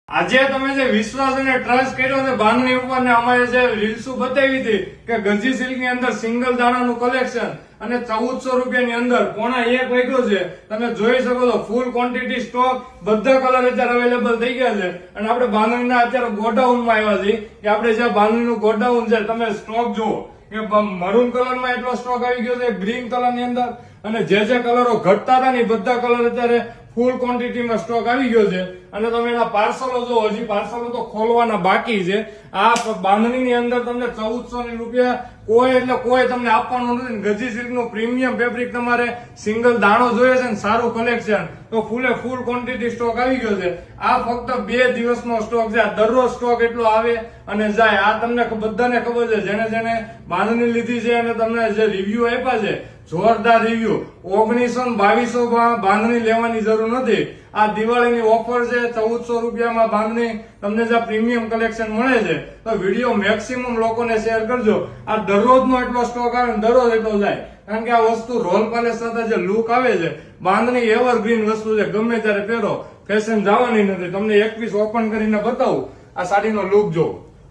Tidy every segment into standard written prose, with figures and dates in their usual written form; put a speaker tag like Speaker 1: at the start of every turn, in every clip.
Speaker 1: આજે તમે જે વિશ્વાસ અને ટ્રસ્ટ કર્યો છે બાંધણી ઉપર ને અમારે જે રીલ્સો બતાવી હતી કે ગજી સિલ્ક ની અંદર સિંગલ દાણાનું કલેક્શન અને 1400 રૂપિયાની અંદર 1.5 વાગ્યો છે. તમે જોઈ શકો છો ફૂલ ક્વોન્ટિટી સ્ટોક બધા કલર અત્યારે અવેલેબલ થઈ ગયા છે. અને આપણે બાંધણીના અત્યારે ગોડાઉનમાં આવ્યા છીએ કે આપણે જ્યાં બાંધણીનું ગોડાઉન છે તમે સ્ટોક જુઓ કે મરૂન કલરમાં એટલો સ્ટોક આવી ગયો છે, ગ્રીન કલરની અંદર, અને જે કલરો ઘટતા હતા ને બધા કલર અત્યારે ફૂલ ક્વોન્ટિટીમાં સ્ટોક આવી ગયો છે. અને તમે એના પાર્સલો જો, હજી પાર્સલો તો ખોલવાના બાકી છે. આ બાંધણીની અંદર તમને 1400 રૂપિયા કોઈ એટલે કોઈ તમને આપવાનું નથી. ગજી સિલ્ક નું પ્રીમિયમ ફેબ્રિક તમારે સિંગલ દાણો જોઈએ છે ને સારું કલેક્શન તો ફૂલ ક્વોન્ટિટી સ્ટોક આવી ગયો છે. આ ફક્ત 2 દિવસનો સ્ટોક છે. દરરોજ સ્ટોક એટલો આવે અને જાય. આ તમને બધાને ખબર છે, જેને બાંધણી લીધી છે અને તમને જે રિવ્યુ આપ્યા છે, જોરદાર રિવ્યુ. 1900-2200 માં બાંધણી લેવાની જરૂર નથી. આ દિવાળીની ઓફર છે. 1400 રૂપિયામાં બાંધણી તમને જે પ્રીમિયમ કલેક્શન મળે છે. તો વિડીયો મેક્સિમમ લોકોને શેર કરજો. આ દરરોજનો એટલો સ્ટોક આવે ને દરરોજ એટલો જાય. કારણ કે આ વસ્તુ રોલ પાલિશ સાથે જે લુક આવે છે, બાંધણી એવરગ્રીન વસ્તુ છે. ગમે ત્યારે પહેરો, ફેશન જવાની નથી. તમને એક પીસ ઓપન કરીને બતાવું. આ સાડીનો લુક જો,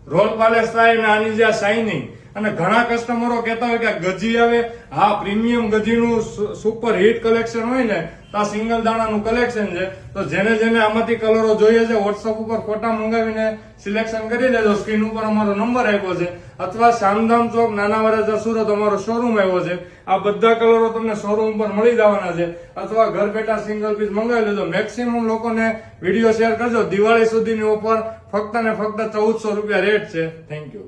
Speaker 1: રોલ પાલિશ થાય ને આની જે શાઇનિંગ. અને ઘણા કસ્ટમરો કહેતા હોય કે ગજી આવે. હા, પ્રીમિયમ ગજીનું સુપર હિટ કલેક્શન હોય ને તો આ સિંગલ દાણાનું કલેક્શન છે. તો જેને આમાંથી કલરો જોઈએ છે વોટ્સઅપ ઉપર ફોટા મંગાવીને સિલેક્શન કરી લેજો. સ્ક્રીન ઉપર અમારો નંબર આપ્યો છે. અથવા શામધામ ચોક નાના વરાછા સુરત અમારો શોરૂમ આવ્યો છે. આ બધા કલરો તમને શોરૂમ ઉપર મળી જવાના છે. અથવા ઘર બેઠા સિંગલ પીસ મંગાવી લેજો. મેક્સિમમ લોકોને વિડીયો શેર કરજો. દિવાળી સુધીની ઓફર ફક્ત ને ફક્ત 1400 રૂપિયા રેટ છે. Thank you.